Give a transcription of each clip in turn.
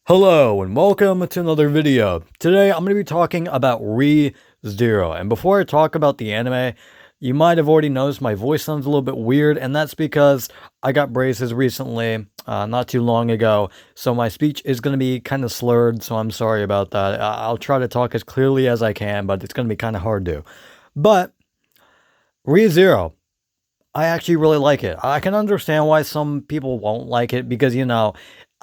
Hello and welcome to another video. Today I'm going to be talking about Re:Zero. And before I talk about the anime, you might have already noticed my voice sounds a little bit weird, and that's because I got braces recently, not too long ago, so my speech is going to be kind of slurred, so I'm sorry about that. I'll try to talk as clearly as I can, but it's going to be kind of hard to. But Re:Zero, I actually really like it. I can understand why some people won't like it because,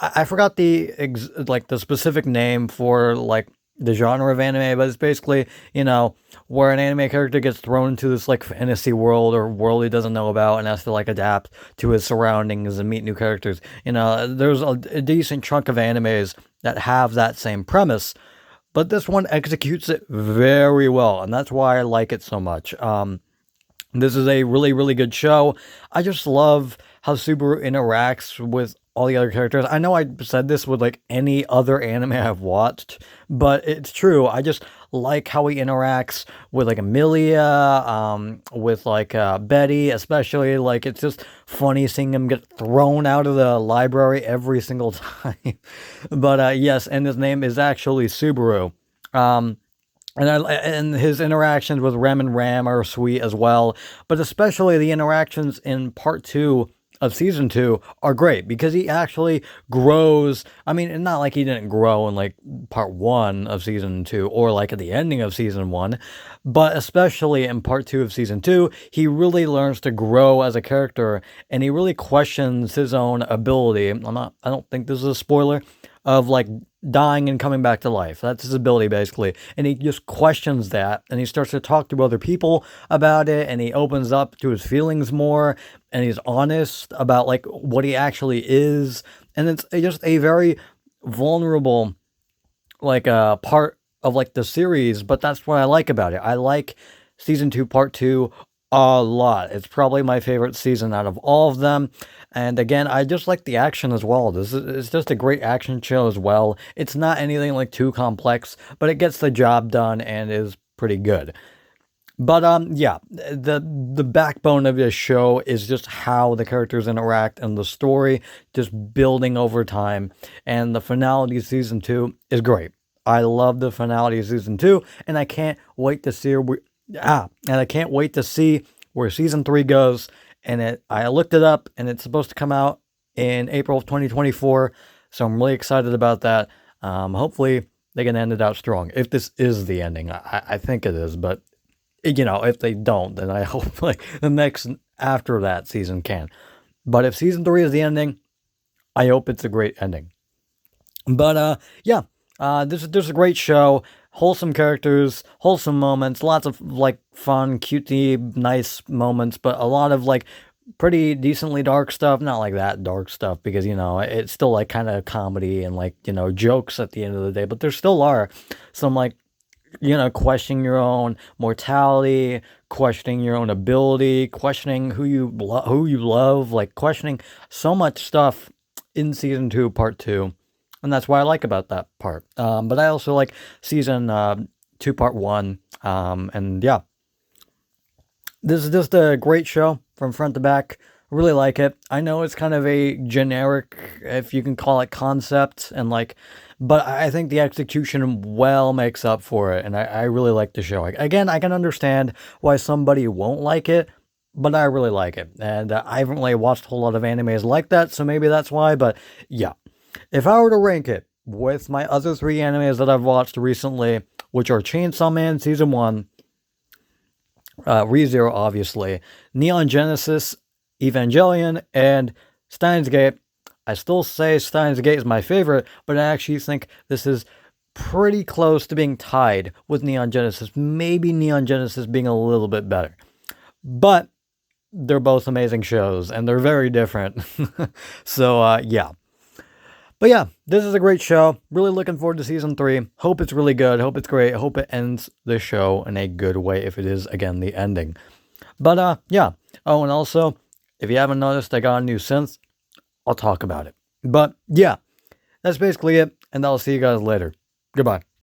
I forgot the specific name for like the genre of anime, but it's basically, where an anime character gets thrown into this like fantasy world or world he doesn't know about and has to like adapt to his surroundings and meet new characters. There's a decent chunk of animes that have that same premise, but this one executes it very well, and that's why I like it so much. This is a really, really good show. I just love how Subaru interacts with all the other characters. I know I said this with like any other anime I've watched, but it's true. I just like how he interacts with like Amelia, with like Betty, especially. Like it's just funny seeing him get thrown out of the library every single time. But yes, and his name is actually Subaru. And his interactions with Rem and Ram are sweet as well, but especially the interactions in part 2 of season 2 are great because he actually grows. I mean, it's not like he didn't grow in like part 1 of season 2 or like at the ending of season 1, but especially in part 2 of season 2, he really learns to grow as a character and he really questions his own ability. I don't think this is a spoiler of like dying and coming back to life. That's his ability basically. And he just questions that and he starts to talk to other people about it and he opens up to his feelings more and he's honest about like what he actually is. And it's just a very vulnerable like part of like the series, but that's what I like about it. I like season 2 part 2 a lot. It's probably my favorite season out of all of them. And again, I just like the action as well. It's just a great action show as well. It's not anything like too complex, but it gets the job done and is pretty good. But yeah, the backbone of this show is just how the characters interact and the story just building over time. And the finality of season 2 is great. I love the finality of season 2, and I can't wait to see where season 3 goes. And I looked it up, and it's supposed to come out in April of 2024. So I'm really excited about that. Hopefully they can end it out strong. If this is the ending, I think it is. But if they don't, then I hope like the next after that season can. But if season 3 is the ending, I hope it's a great ending. But yeah, this is a great show. Wholesome characters, wholesome moments, lots of like fun, cutesy, nice moments, but a lot of like pretty decently dark stuff. Not like that dark stuff because it's still like kind of comedy and like jokes at the end of the day. But there still are some like questioning your own mortality, questioning your own ability, questioning who you love, like questioning so much stuff in season 2, part 2. And that's what I like about that part. But I also like season 2, part 1. And yeah, this is just a great show from front to back. Really like it. I know it's kind of a generic, if you can call it, concept, and like, but I think the execution well makes up for it, and I really like the show. Again, I can understand why somebody won't like it, but I really like it, and I haven't really watched a whole lot of animes like that, so maybe that's why. But yeah, if I were to rank it with my other 3 animes that I've watched recently, which are Chainsaw Man Season 1, Re:Zero obviously, Neon Genesis Evangelion, and Steins Gate, I still say Steins Gate is my favorite, but I actually think this is pretty close to being tied with Neon Genesis. Maybe Neon Genesis being a little bit better. But they're both amazing shows, and they're very different. So, yeah. But yeah, this is a great show. Really looking forward to season 3. Hope it's really good. Hope it's great. Hope it ends the show in a good way if it is, again, the ending. But, yeah. Oh, and also, if you haven't noticed, I got a new synth. I'll talk about it. But yeah, that's basically it. And I'll see you guys later. Goodbye.